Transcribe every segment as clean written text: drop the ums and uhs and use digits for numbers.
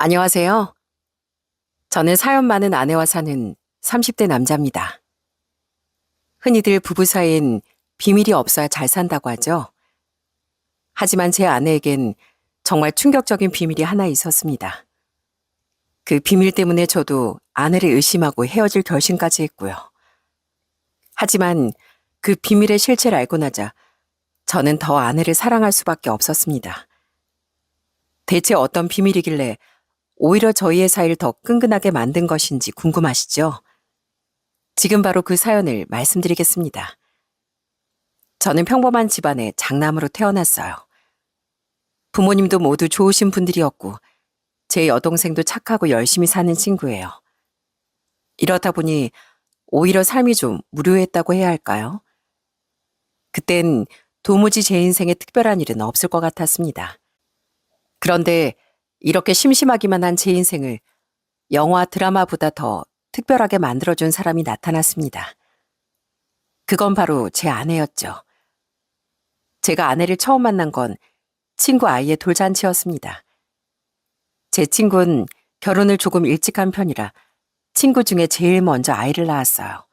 안녕하세요. 저는 사연 많은 아내와 사는 30대 남자입니다. 흔히들 부부 사이엔 비밀이 없어야 잘 산다고 하죠. 하지만 제 아내에겐 정말 충격적인 비밀이 하나 있었습니다. 그 비밀 때문에 저도 아내를 의심하고 헤어질 결심까지 했고요. 하지만 그 비밀의 실체를 알고 나자 저는 더 아내를 사랑할 수밖에 없었습니다. 대체 어떤 비밀이길래 오히려 저희의 사이를 더 끈끈하게 만든 것인지 궁금하시죠? 지금 바로 그 사연을 말씀드리겠습니다. 저는 평범한 집안의 장남으로 태어났어요. 부모님도 모두 좋으신 분들이었고 제 여동생도 착하고 열심히 사는 친구예요. 이렇다 보니 오히려 삶이 좀 무료했다고 해야 할까요? 그땐 도무지 제 인생에 특별한 일은 없을 것 같았습니다. 그런데 이렇게 심심하기만 한 제 인생을 영화 드라마보다 더 특별하게 만들어준 사람이 나타났습니다. 그건 바로 제 아내였죠. 제가 아내를 처음 만난 건 친구 아이의 돌잔치였습니다. 제 친구는 결혼을 조금 일찍 한 편이라 친구 중에 제일 먼저 아이를 낳았어요.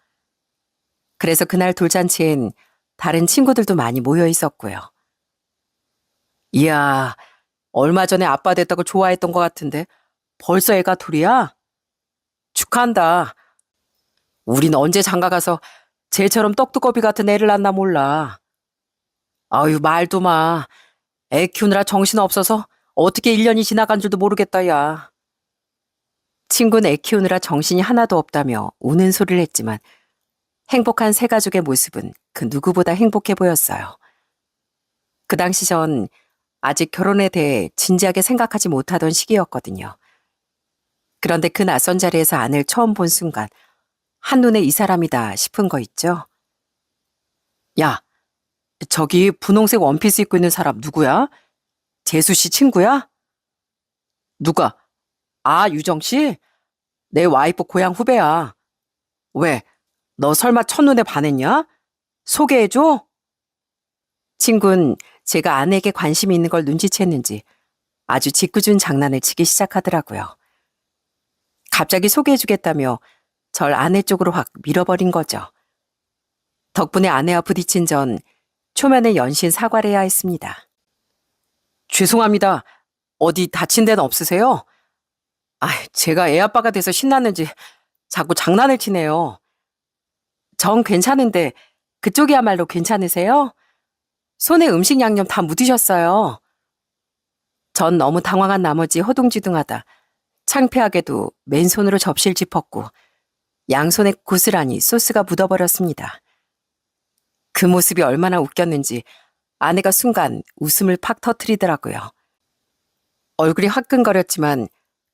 그래서 그날 돌잔치엔 다른 친구들도 많이 모여 있었고요. 이야, 얼마 전에 아빠 됐다고 좋아했던 것 같은데 벌써 애가 둘이야? 축하한다. 우린 언제 장가가서 쟤처럼 떡두꺼비 같은 애를 낳나 몰라. 아유, 말도 마. 애 키우느라 정신없어서 어떻게 1년이 지나간 줄도 모르겠다, 야. 친구는 애 키우느라 정신이 하나도 없다며 우는 소리를 했지만 행복한 새 가족의 모습은 그 누구보다 행복해 보였어요. 그 당시 전 아직 결혼에 대해 진지하게 생각하지 못하던 시기였거든요. 그런데 그 낯선 자리에서 아내를 처음 본 순간 한눈에 이 사람이다 싶은 거 있죠? 야, 저기 분홍색 원피스 입고 있는 사람 누구야? 재수 씨 친구야? 누가? 아, 유정 씨? 내 와이프 고향 후배야. 왜? 너 설마 첫눈에 반했냐? 소개해줘? 친구는 제가 아내에게 관심이 있는 걸 눈치챘는지 아주 짓궂은 장난을 치기 시작하더라고요. 갑자기 소개해주겠다며 절 아내 쪽으로 확 밀어버린 거죠. 덕분에 아내와 부딪힌 전 초면에 연신 사과를 해야 했습니다. 죄송합니다. 어디 다친 데는 없으세요? 아, 제가 애 아빠가 돼서 신났는지 자꾸 장난을 치네요. 전 괜찮은데 그쪽이야말로 괜찮으세요? 손에 음식 양념 다 묻으셨어요. 전 너무 당황한 나머지 허둥지둥하다 창피하게도 맨손으로 접시를 짚었고 양손에 고스란히 소스가 묻어버렸습니다. 그 모습이 얼마나 웃겼는지 아내가 순간 웃음을 팍 터뜨리더라고요. 얼굴이 화끈거렸지만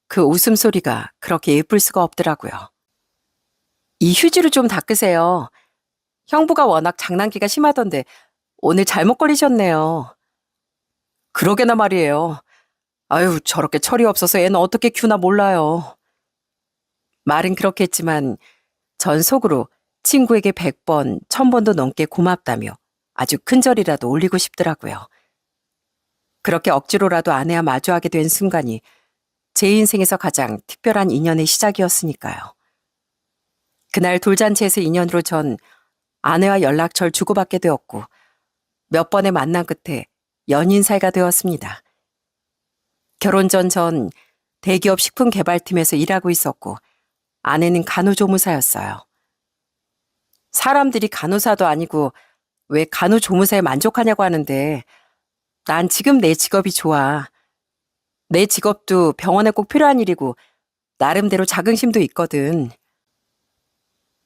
그 웃음소리가 그렇게 예쁠 수가 없더라고요. 이 휴지로 좀 닦으세요. 형부가 워낙 장난기가 심하던데 오늘 잘못 걸리셨네요. 그러게나 말이에요. 아유, 저렇게 철이 없어서 애는 어떻게 키우나 몰라요. 말은 그렇게 했지만 전 속으로 친구에게 100번, 1000번도 넘게 고맙다며 아주 큰 절이라도 올리고 싶더라고요. 그렇게 억지로라도 아내와 마주하게 된 순간이 제 인생에서 가장 특별한 인연의 시작이었으니까요. 그날 돌잔치에서 인연으로 전 아내와 연락처를 주고받게 되었고 몇 번의 만남 끝에 연인 사이가 되었습니다. 결혼 전 대기업 식품개발팀에서 일하고 있었고 아내는 간호조무사였어요. 사람들이 간호사도 아니고 왜 간호조무사에 만족하냐고 하는데 난 지금 내 직업이 좋아. 내 직업도 병원에 꼭 필요한 일이고 나름대로 자긍심도 있거든.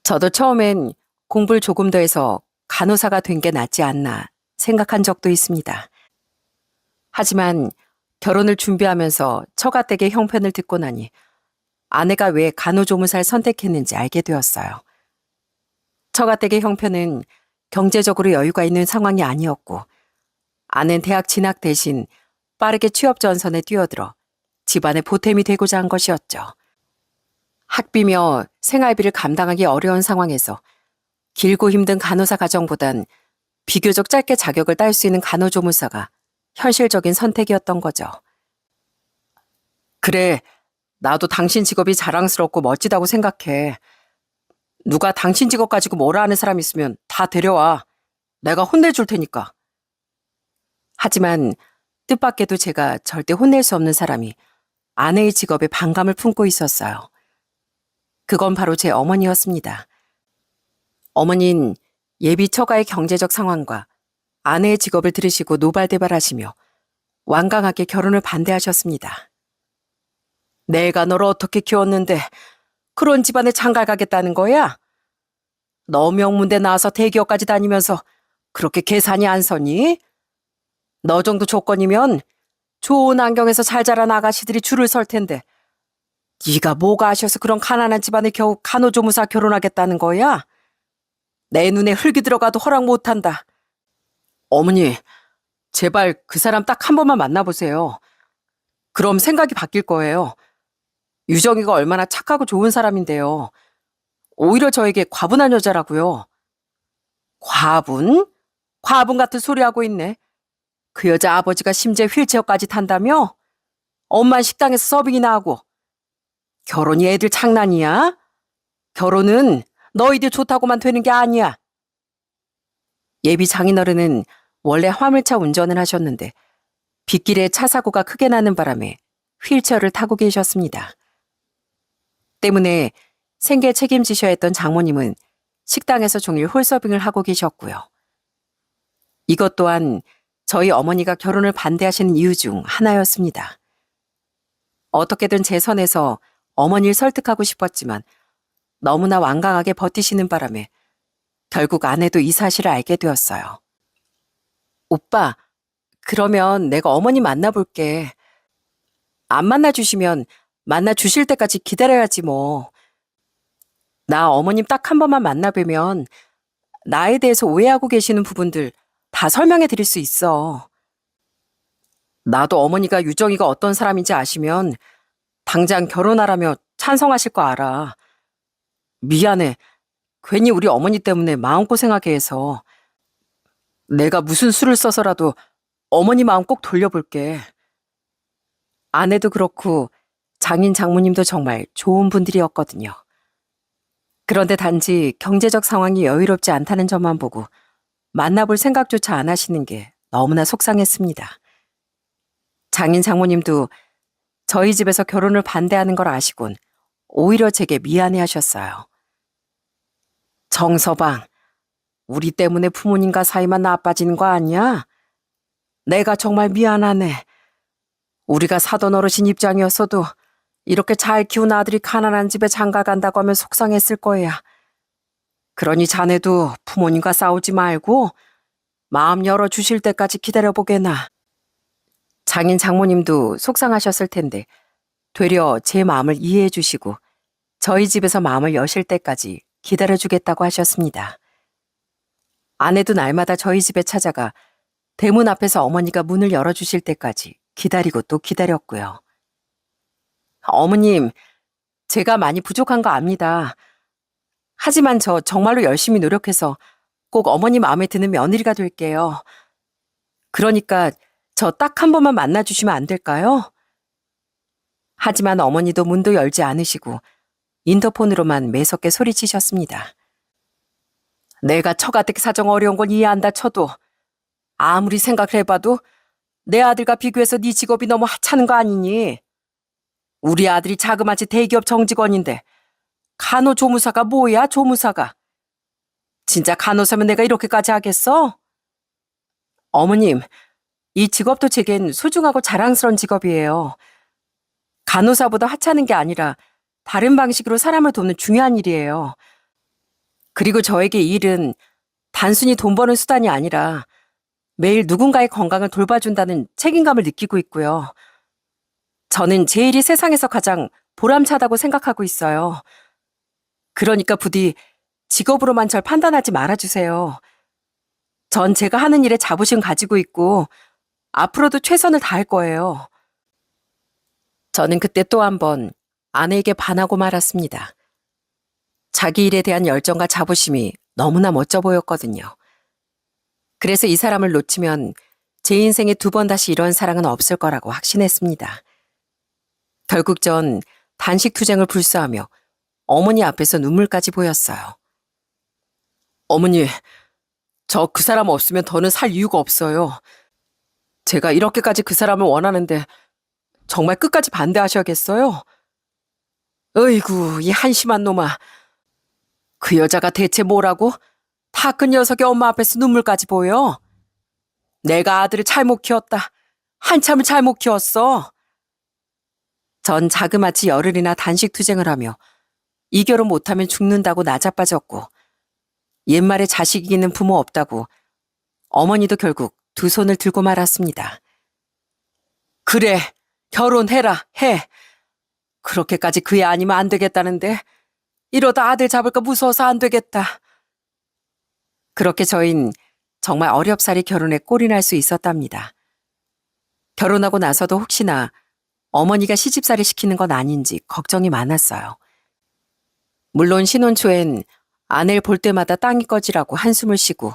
저도 처음엔 공부를 조금 더 해서 간호사가 된 게 낫지 않나 생각한 적도 있습니다. 하지만 결혼을 준비하면서 처가댁의 형편을 듣고 나니 아내가 왜 간호조무사를 선택했는지 알게 되었어요. 처가댁의 형편은 경제적으로 여유가 있는 상황이 아니었고 아내는 대학 진학 대신 빠르게 취업 전선에 뛰어들어 집안의 보탬이 되고자 한 것이었죠. 학비며 생활비를 감당하기 어려운 상황에서 길고 힘든 간호사 가정보단 비교적 짧게 자격을 딸 수 있는 간호조무사가 현실적인 선택이었던 거죠. 그래, 나도 당신 직업이 자랑스럽고 멋지다고 생각해. 누가 당신 직업 가지고 뭐라 하는 사람 있으면 다 데려와. 내가 혼내줄 테니까. 하지만 뜻밖에도 제가 절대 혼낼 수 없는 사람이 아내의 직업에 반감을 품고 있었어요. 그건 바로 제 어머니였습니다. 어머니는 예비 처가의 경제적 상황과 아내의 직업을 들으시고 노발대발하시며 완강하게 결혼을 반대하셨습니다. 내가 너를 어떻게 키웠는데 그런 집안에 장가 가겠다는 거야? 너 명문대 나와서 대기업까지 다니면서 그렇게 계산이 안 서니? 너 정도 조건이면 좋은 안경에서 잘 자란 아가씨들이 줄을 설 텐데 네가 뭐가 아쉬워서 그런 가난한 집안에 겨우 간호조무사 결혼하겠다는 거야? 내 눈에 흙이 들어가도 허락 못한다. 어머니, 제발 그 사람 딱 한 번만 만나보세요. 그럼 생각이 바뀔 거예요. 유정이가 얼마나 착하고 좋은 사람인데요. 오히려 저에게 과분한 여자라고요. 과분? 과분 같은 소리 하고 있네. 그 여자 아버지가 심지어 휠체어까지 탄다며? 엄만 식당에서 서빙이나 하고. 결혼이 애들 장난이야? 결혼은 너희들 좋다고만 되는 게 아니야. 예비 장인어른은 원래 화물차 운전을 하셨는데 빗길에 차 사고가 크게 나는 바람에 휠체어를 타고 계셨습니다. 때문에 생계 책임지셔야 했던 장모님은 식당에서 종일 홀서빙을 하고 계셨고요. 이것 또한 저희 어머니가 결혼을 반대하시는 이유 중 하나였습니다. 어떻게든 제 선에서 어머니를 설득하고 싶었지만 너무나 완강하게 버티시는 바람에 결국 아내도 이 사실을 알게 되었어요. 오빠, 그러면 내가 어머니 만나볼게. 안 만나주시면 만나주실 때까지 기다려야지 뭐. 나 어머님 딱 한 번만 만나뵈면 나에 대해서 오해하고 계시는 부분들 다 설명해 드릴 수 있어. 나도 어머니가 유정이가 어떤 사람인지 아시면 당장 결혼하라며 찬성하실 거 알아. 미안해. 괜히 우리 어머니 때문에 마음고생하게 해서. 내가 무슨 수를 써서라도 어머니 마음 꼭 돌려볼게. 아내도 그렇고 장인 장모님도 정말 좋은 분들이었거든요. 그런데 단지 경제적 상황이 여유롭지 않다는 점만 보고 만나볼 생각조차 안 하시는 게 너무나 속상했습니다. 장인 장모님도 저희 집에서 결혼을 반대하는 걸 아시곤 오히려 제게 미안해하셨어요. 정서방, 우리 때문에 부모님과 사이만 나빠지는 거 아니야? 내가 정말 미안하네. 우리가 사돈 어르신 입장이었어도 이렇게 잘 키운 아들이 가난한 집에 장가 간다고 하면 속상했을 거야. 그러니 자네도 부모님과 싸우지 말고 마음 열어주실 때까지 기다려보게나. 장인 장모님도 속상하셨을 텐데 되려 제 마음을 이해해 주시고 저희 집에서 마음을 여실 때까지 기다려주겠다고 하셨습니다. 아내도 날마다 저희 집에 찾아가 대문 앞에서 어머니가 문을 열어주실 때까지 기다리고 또 기다렸고요. 어머님, 제가 많이 부족한 거 압니다. 하지만 저 정말로 열심히 노력해서 꼭 어머니 마음에 드는 며느리가 될게요. 그러니까 저 딱 한 번만 만나주시면 안 될까요? 하지만 어머니도 문도 열지 않으시고 인터폰으로만 매섭게 소리치셨습니다. 내가 처가댁 사정 어려운 건 이해한다 쳐도 아무리 생각을 해봐도 내 아들과 비교해서 네 직업이 너무 하찮은 거 아니니? 우리 아들이 자그마치 대기업 정직원인데 간호조무사가 뭐야, 조무사가. 진짜 간호사면 내가 이렇게까지 하겠어? 어머님, 이 직업도 제겐 소중하고 자랑스러운 직업이에요. 간호사보다 하찮은 게 아니라 다른 방식으로 사람을 돕는 중요한 일이에요. 그리고 저에게 이 일은 단순히 돈 버는 수단이 아니라 매일 누군가의 건강을 돌봐준다는 책임감을 느끼고 있고요. 저는 제 일이 세상에서 가장 보람차다고 생각하고 있어요. 그러니까 부디 직업으로만 절 판단하지 말아주세요. 전 제가 하는 일에 자부심 가지고 있고 앞으로도 최선을 다할 거예요. 저는 그때 또 한 번 아내에게 반하고 말았습니다. 자기 일에 대한 열정과 자부심이 너무나 멋져 보였거든요. 그래서 이 사람을 놓치면 제 인생에 두 번 다시 이런 사랑은 없을 거라고 확신했습니다. 결국 전 단식 투쟁을 불사하며 어머니 앞에서 눈물까지 보였어요. 어머니, 저 그 사람 없으면 더는 살 이유가 없어요. 제가 이렇게까지 그 사람을 원하는데 정말 끝까지 반대하셔야겠어요? 어이구, 이 한심한 놈아. 그 여자가 대체 뭐라고? 다 큰 녀석이 엄마 앞에서 눈물까지 보여. 내가 아들을 잘못 키웠다. 한참을 잘못 키웠어. 전 자그마치 열흘이나 단식 투쟁을 하며 이 결혼 못하면 죽는다고 나자빠졌고 옛말에 자식 이기는 부모 없다고 어머니도 결국 두 손을 들고 말았습니다. 그래, 결혼해라, 해. 그렇게까지 그 애 아니면 안 되겠다는데 이러다 아들 잡을까 무서워서 안 되겠다. 그렇게 저흰 정말 어렵사리 결혼에 꼴이 날 수 있었답니다. 결혼하고 나서도 혹시나 어머니가 시집살이 시키는 건 아닌지 걱정이 많았어요. 물론 신혼 초엔 아내를 볼 때마다 땅이 꺼지라고 한숨을 쉬고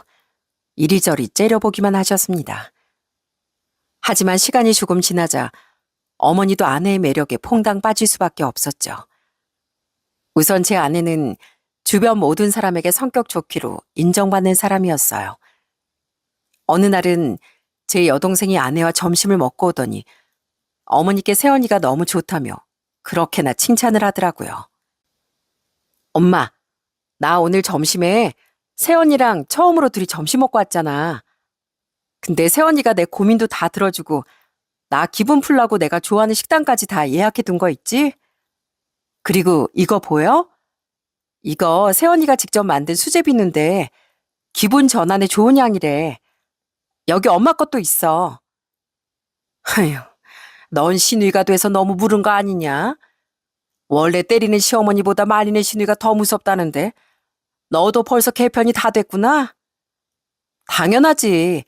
이리저리 째려보기만 하셨습니다. 하지만 시간이 조금 지나자 어머니도 아내의 매력에 퐁당 빠질 수밖에 없었죠. 우선 제 아내는 주변 모든 사람에게 성격 좋기로 인정받는 사람이었어요. 어느 날은 제 여동생이 아내와 점심을 먹고 오더니 어머니께 새언니가 너무 좋다며 그렇게나 칭찬을 하더라고요. 엄마, 나 오늘 점심에 새언니랑 처음으로 둘이 점심 먹고 왔잖아. 근데 새언니가 내 고민도 다 들어주고 나 기분 풀라고 내가 좋아하는 식당까지 다 예약해 둔 거 있지? 그리고 이거 보여? 이거 새언니가 직접 만든 수제비누인데 기분 전환에 좋은 향이래. 여기 엄마 것도 있어. 아휴, 넌 시누이가 돼서 너무 물은 거 아니냐? 원래 때리는 시어머니보다 말리는 시누이가 더 무섭다는데 너도 벌써 개편이 다 됐구나? 당연하지.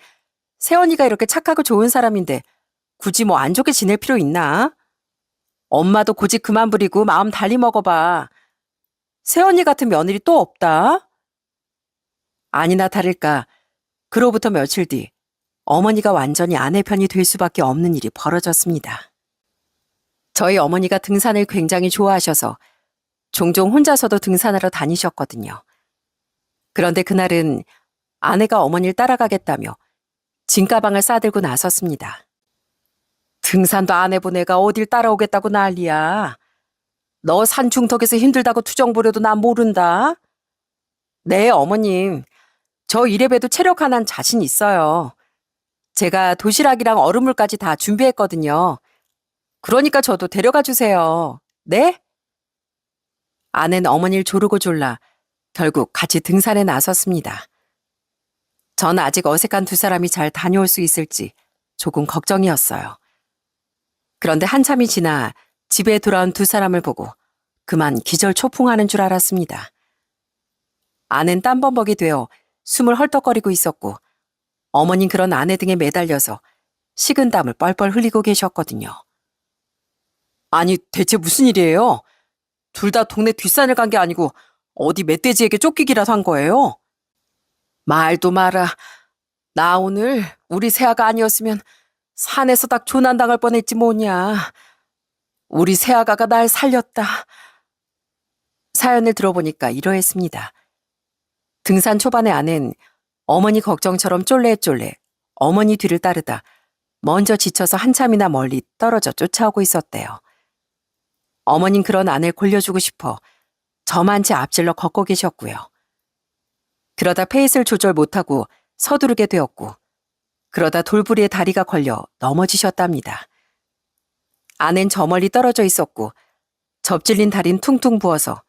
새언니가 이렇게 착하고 좋은 사람인데 굳이 뭐 안 좋게 지낼 필요 있나? 엄마도 고집 그만 부리고 마음 달리 먹어봐. 새언니 같은 며느리 또 없다? 아니나 다를까 그로부터 며칠 뒤 어머니가 완전히 아내 편이 될 수밖에 없는 일이 벌어졌습니다. 저희 어머니가 등산을 굉장히 좋아하셔서 종종 혼자서도 등산하러 다니셨거든요. 그런데 그날은 아내가 어머니를 따라가겠다며 짐가방을 싸들고 나섰습니다. 등산도 안 해본 애가 어딜 따라오겠다고 난리야. 너 산 중턱에서 힘들다고 투정 부려도 난 모른다. 네, 어머님. 저 이래봬도 체력 하나는 자신 있어요. 제가 도시락이랑 얼음물까지 다 준비했거든요. 그러니까 저도 데려가 주세요. 네? 아내는 어머니를 조르고 졸라 결국 같이 등산에 나섰습니다. 전 아직 어색한 두 사람이 잘 다녀올 수 있을지 조금 걱정이었어요. 그런데 한참이 지나 집에 돌아온 두 사람을 보고 그만 기절초풍하는 줄 알았습니다. 아내는 땀범벅이 되어 숨을 헐떡거리고 있었고 어머닌 그런 아내 등에 매달려서 식은 땀을 뻘뻘 흘리고 계셨거든요. 아니 대체 무슨 일이에요? 둘 다 동네 뒷산을 간 게 아니고 어디 멧돼지에게 쫓기기라도 한 거예요? 말도 마라. 나 오늘 우리 새아가 아니었으면 산에서 딱 조난당할 뻔했지 뭐냐. 우리 새아가가 날 살렸다. 사연을 들어보니까 이러했습니다. 등산 초반의 아내는 어머니 걱정처럼 쫄래쫄래 어머니 뒤를 따르다 먼저 지쳐서 한참이나 멀리 떨어져 쫓아오고 있었대요. 어머닌 그런 아내를 골려주고 싶어 저만치 앞질러 걷고 계셨고요. 그러다 페이스를 조절 못하고 서두르게 되었고 그러다 돌부리에 다리가 걸려 넘어지셨답니다. 아낸 저 멀리 떨어져 있었고 접질린 다리는 퉁퉁 부어서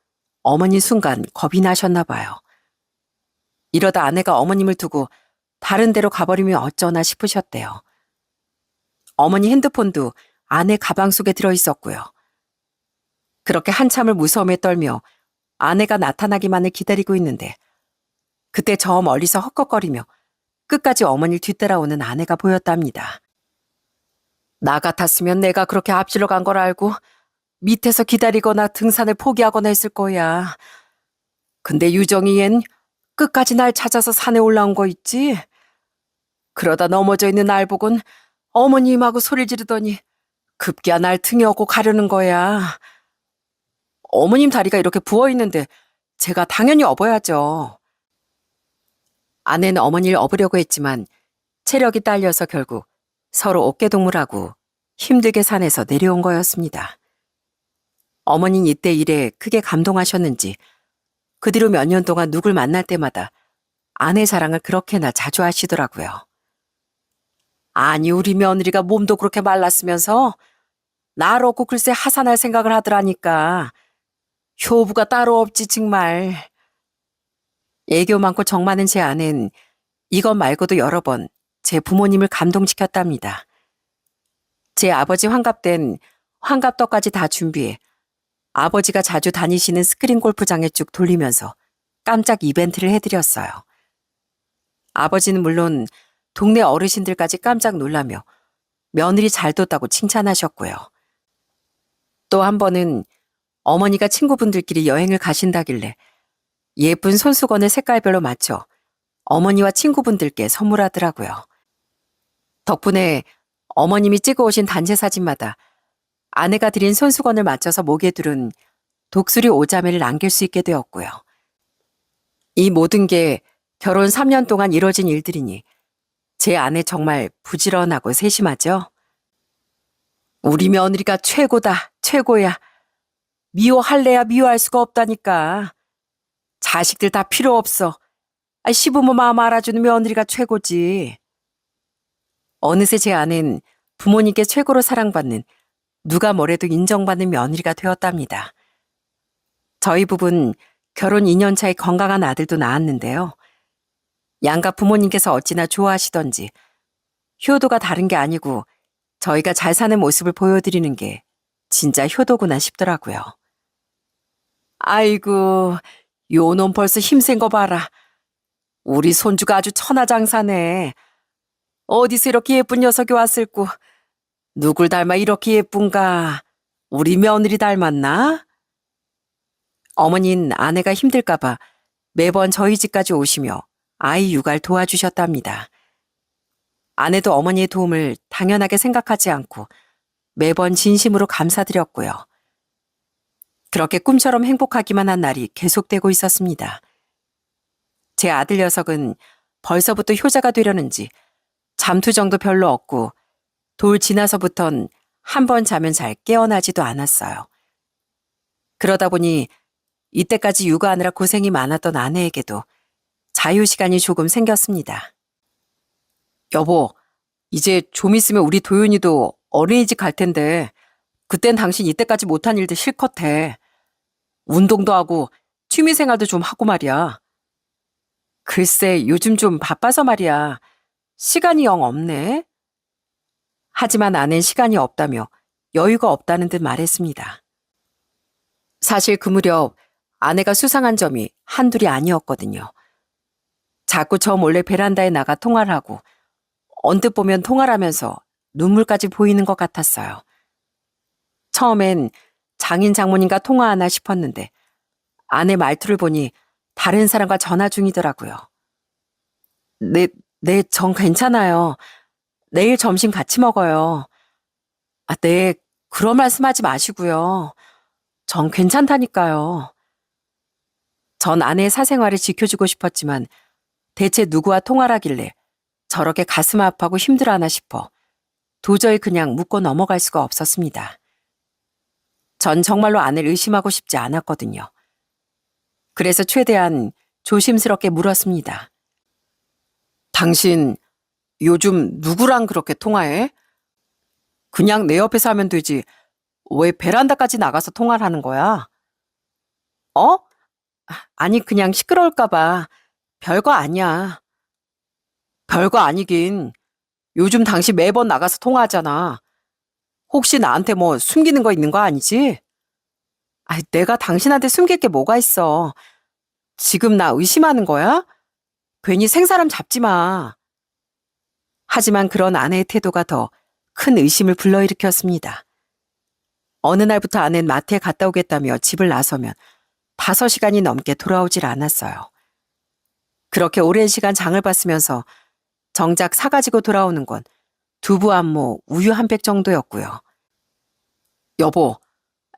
어머니 순간 겁이 나셨나 봐요. 이러다 아내가 어머님을 두고 다른 데로 가버리면 어쩌나 싶으셨대요. 어머니 핸드폰도 아내 가방 속에 들어있었고요. 그렇게 한참을 무서움에 떨며 아내가 나타나기만을 기다리고 있는데 그때 저 멀리서 헉헉거리며 끝까지 어머니를 뒤따라오는 아내가 보였답니다. 나 같았으면 내가 그렇게 앞질러 간 걸 알고 밑에서 기다리거나 등산을 포기하거나 했을 거야. 근데 유정이 얜 끝까지 날 찾아서 산에 올라온 거 있지? 그러다 넘어져 있는 날 보곤 어머님하고 소리 지르더니 급기야 날 등에 업고 가려는 거야. 어머님 다리가 이렇게 부어있는데 제가 당연히 업어야죠. 아내는 어머니를 업으려고 했지만 체력이 딸려서 결국 서로 어깨동무라고 힘들게 산에서 내려온 거였습니다. 어머니는 이때 일에 크게 감동하셨는지 그 뒤로 몇 년 동안 누굴 만날 때마다 아내 자랑을 그렇게나 자주 하시더라고요. 아니 우리 며느리가 몸도 그렇게 말랐으면서 날 얻고 글쎄 하산할 생각을 하더라니까. 효부가 따로 없지 정말. 애교 많고 정 많은 제 아내는 이것 말고도 여러 번 제 부모님을 감동시켰답니다. 제 아버지 환갑 땐 환갑떡까지 다 준비해 아버지가 자주 다니시는 스크린 골프장에 쭉 돌리면서 깜짝 이벤트를 해드렸어요. 아버지는 물론 동네 어르신들까지 깜짝 놀라며 며느리 잘 뒀다고 칭찬하셨고요. 또 한 번은 어머니가 친구분들끼리 여행을 가신다길래 예쁜 손수건을 색깔별로 맞춰 어머니와 친구분들께 선물하더라고요. 덕분에 어머님이 찍어오신 단체 사진마다 아내가 드린 손수건을 맞춰서 목에 두른 독수리 오자매를 남길 수 있게 되었고요. 이 모든 게 결혼 3년 동안 이뤄진 일들이니 제 아내 정말 부지런하고 세심하죠. 우리 며느리가 최고다, 최고야. 미워할래야 미워할 수가 없다니까. 자식들 다 필요 없어. 시부모 마음 알아주는 며느리가 최고지. 어느새 제 아내는 부모님께 최고로 사랑받는 누가 뭐래도 인정받는 며느리가 되었답니다. 저희 부부는 결혼 2년 차에 건강한 아들도 낳았는데요. 양가 부모님께서 어찌나 좋아하시던지 효도가 다른 게 아니고 저희가 잘 사는 모습을 보여드리는 게 진짜 효도구나 싶더라고요. 아이고, 요놈 벌써 힘센 거 봐라. 우리 손주가 아주 천하장사네. 어디서 이렇게 예쁜 녀석이 왔을꼬. 누굴 닮아 이렇게 예쁜가? 우리 며느리 닮았나? 어머니는 아내가 힘들까봐 매번 저희 집까지 오시며 아이 육아를 도와주셨답니다. 아내도 어머니의 도움을 당연하게 생각하지 않고 매번 진심으로 감사드렸고요. 그렇게 꿈처럼 행복하기만 한 날이 계속되고 있었습니다. 제 아들 녀석은 벌써부터 효자가 되려는지 잠투정도 별로 없고 돌 지나서부턴 한 번 자면 잘 깨어나지도 않았어요. 그러다 보니 이때까지 육아하느라 고생이 많았던 아내에게도 자유시간이 조금 생겼습니다. 여보, 이제 좀 있으면 우리 도윤이도 어린이집 갈 텐데 그땐 당신 이때까지 못한 일들 실컷 해. 운동도 하고 취미생활도 좀 하고 말이야. 글쎄 요즘 좀 바빠서 말이야. 시간이 영 없네. 하지만 아내는 시간이 없다며 여유가 없다는 듯 말했습니다. 사실 그 무렵 아내가 수상한 점이 한둘이 아니었거든요. 자꾸 저 몰래 베란다에 나가 통화를 하고 언뜻 보면 통화를 하면서 눈물까지 보이는 것 같았어요. 처음엔 장인 장모님과 통화하나 싶었는데 아내 말투를 보니 다른 사람과 전화 중이더라고요. 네, 전 괜찮아요. 내일 점심 같이 먹어요. 네, 그런 말씀하지 마시고요. 전 괜찮다니까요. 전 아내의 사생활을 지켜주고 싶었지만 대체 누구와 통화를 하길래 저렇게 가슴 아파하고 힘들어하나 싶어 도저히 그냥 묻고 넘어갈 수가 없었습니다. 전 정말로 아내를 의심하고 싶지 않았거든요. 그래서 최대한 조심스럽게 물었습니다. 당신 요즘 누구랑 그렇게 통화해? 그냥 내 옆에서 하면 되지. 왜 베란다까지 나가서 통화를 하는 거야? 어? 아니 그냥 시끄러울까 봐. 별거 아니야. 별거 아니긴. 요즘 당신 매번 나가서 통화하잖아. 혹시 나한테 뭐 숨기는 거 있는 거 아니지? 내가 당신한테 숨길 게 뭐가 있어. 지금 나 의심하는 거야? 괜히 생사람 잡지 마. 하지만 그런 아내의 태도가 더 큰 의심을 불러일으켰습니다. 어느 날부터 아내는 마트에 갔다 오겠다며 집을 나서면 5시간이 넘게 돌아오질 않았어요. 그렇게 오랜 시간 장을 봤으면서 정작 사가지고 돌아오는 건 두부 한 모, 우유 한 팩 정도였고요. 여보,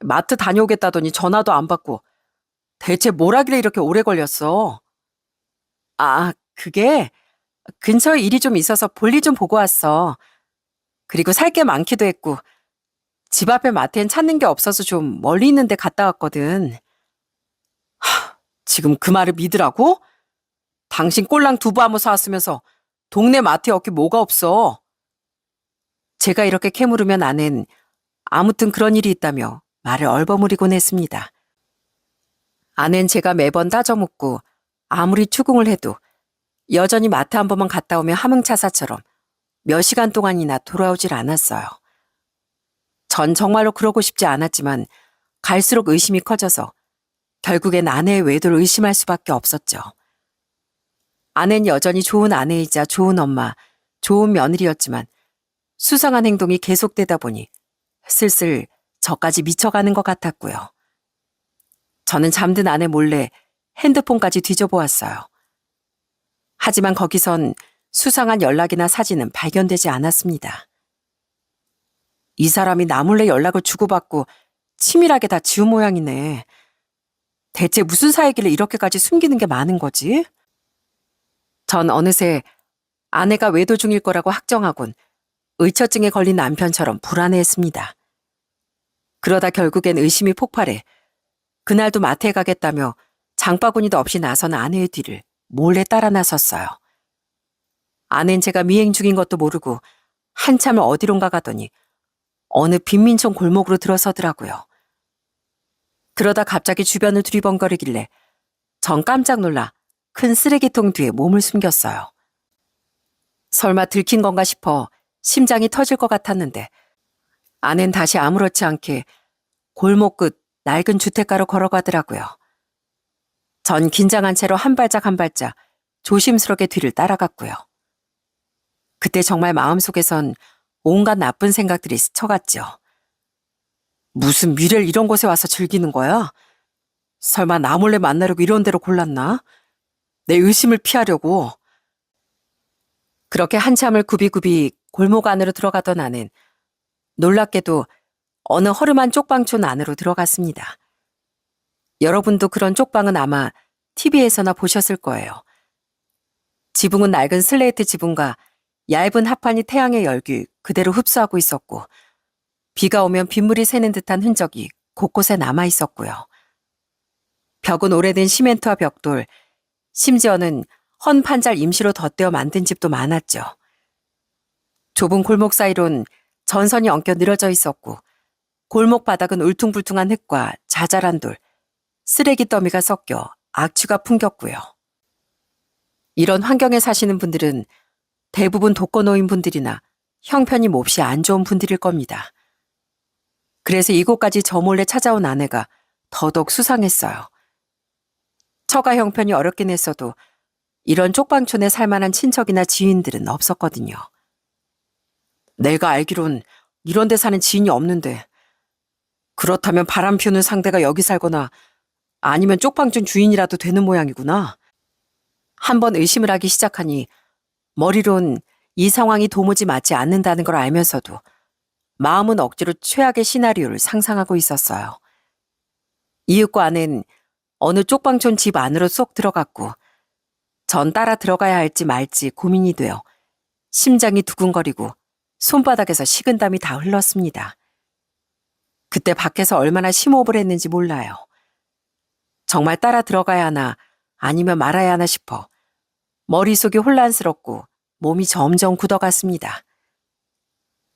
마트 다녀오겠다더니 전화도 안 받고 대체 뭘 하길래 이렇게 오래 걸렸어? 아, 그게 근처에 일이 좀 있어서 볼일 좀 보고 왔어. 그리고 살 게 많기도 했고 집 앞에 마트엔 찾는 게 없어서 좀 멀리 있는 데 갔다 왔거든. 지금 그 말을 믿으라고? 당신 꼴랑 두부 한모 사왔으면서 동네 마트에 얻기 뭐가 없어. 제가 이렇게 캐물으면 아는 아무튼 그런 일이 있다며 말을 얼버무리곤 했습니다. 아는 제가 매번 따져묻고 아무리 추궁을 해도 여전히 마트 한 번만 갔다 오면 함흥차사처럼 몇 시간 동안이나 돌아오질 않았어요. 전 정말로 그러고 싶지 않았지만 갈수록 의심이 커져서 결국엔 아내의 외도를 의심할 수밖에 없었죠. 아내는 여전히 좋은 아내이자 좋은 엄마, 좋은 며느리였지만 수상한 행동이 계속되다 보니 슬슬 저까지 미쳐가는 것 같았고요. 저는 잠든 아내 몰래 핸드폰까지 뒤져보았어요. 하지만 거기선 수상한 연락이나 사진은 발견되지 않았습니다. 이 사람이 나 몰래 연락을 주고받고 치밀하게 다 지운 모양이네. 대체 무슨 사이길래 이렇게까지 숨기는 게 많은 거지? 전 어느새 아내가 외도 중일 거라고 확정하곤 의처증에 걸린 남편처럼 불안해했습니다. 그러다 결국엔 의심이 폭발해 그날도 마트에 가겠다며 장바구니도 없이 나선 아내의 뒤를 몰래 따라 나섰어요. 아내는 제가 미행 중인 것도 모르고 한참을 어디론가 가더니 어느 빈민촌 골목으로 들어서더라고요. 그러다 갑자기 주변을 두리번거리길래 전 깜짝 놀라 큰 쓰레기통 뒤에 몸을 숨겼어요. 설마 들킨 건가 싶어 심장이 터질 것 같았는데 아내는 다시 아무렇지 않게 골목 끝 낡은 주택가로 걸어가더라고요. 전 긴장한 채로 한 발짝 한 발짝 조심스럽게 뒤를 따라갔고요. 그때 정말 마음속에선 온갖 나쁜 생각들이 스쳐갔죠. 무슨 미래를 이런 곳에 와서 즐기는 거야? 설마 나 몰래 만나려고 이런 데로 골랐나? 내 의심을 피하려고. 그렇게 한참을 굽이굽이 골목 안으로 들어가던 나는 놀랍게도 어느 허름한 쪽방촌 안으로 들어갔습니다. 여러분도 그런 쪽방은 아마 TV에서나 보셨을 거예요. 지붕은 낡은 슬레이트 지붕과 얇은 합판이 태양의 열기 그대로 흡수하고 있었고 비가 오면 빗물이 새는 듯한 흔적이 곳곳에 남아 있었고요. 벽은 오래된 시멘트와 벽돌, 심지어는 헌 판잘 임시로 덧대어 만든 집도 많았죠. 좁은 골목 사이론 전선이 엉켜 늘어져 있었고 골목 바닥은 울퉁불퉁한 흙과 자잘한 돌, 쓰레기 더미가 섞여 악취가 풍겼고요. 이런 환경에 사시는 분들은 대부분 독거노인 분들이나 형편이 몹시 안 좋은 분들일 겁니다. 그래서 이곳까지 저 몰래 찾아온 아내가 더더욱 수상했어요. 처가 형편이 어렵긴 했어도 이런 쪽방촌에 살만한 친척이나 지인들은 없었거든요. 내가 알기론 이런 데 사는 지인이 없는데 그렇다면 바람 피우는 상대가 여기 살거나 아니면 쪽방촌 주인이라도 되는 모양이구나. 한번 의심을 하기 시작하니 머리론 이 상황이 도무지 맞지 않는다는 걸 알면서도 마음은 억지로 최악의 시나리오를 상상하고 있었어요. 이윽고 아는 어느 쪽방촌 집 안으로 쏙 들어갔고 전 따라 들어가야 할지 말지 고민이 되어 심장이 두근거리고 손바닥에서 식은땀이 다 흘렀습니다. 그때 밖에서 얼마나 심호흡을 했는지 몰라요. 정말 따라 들어가야 하나 아니면 말아야 하나 싶어 머릿속이 혼란스럽고 몸이 점점 굳어갔습니다.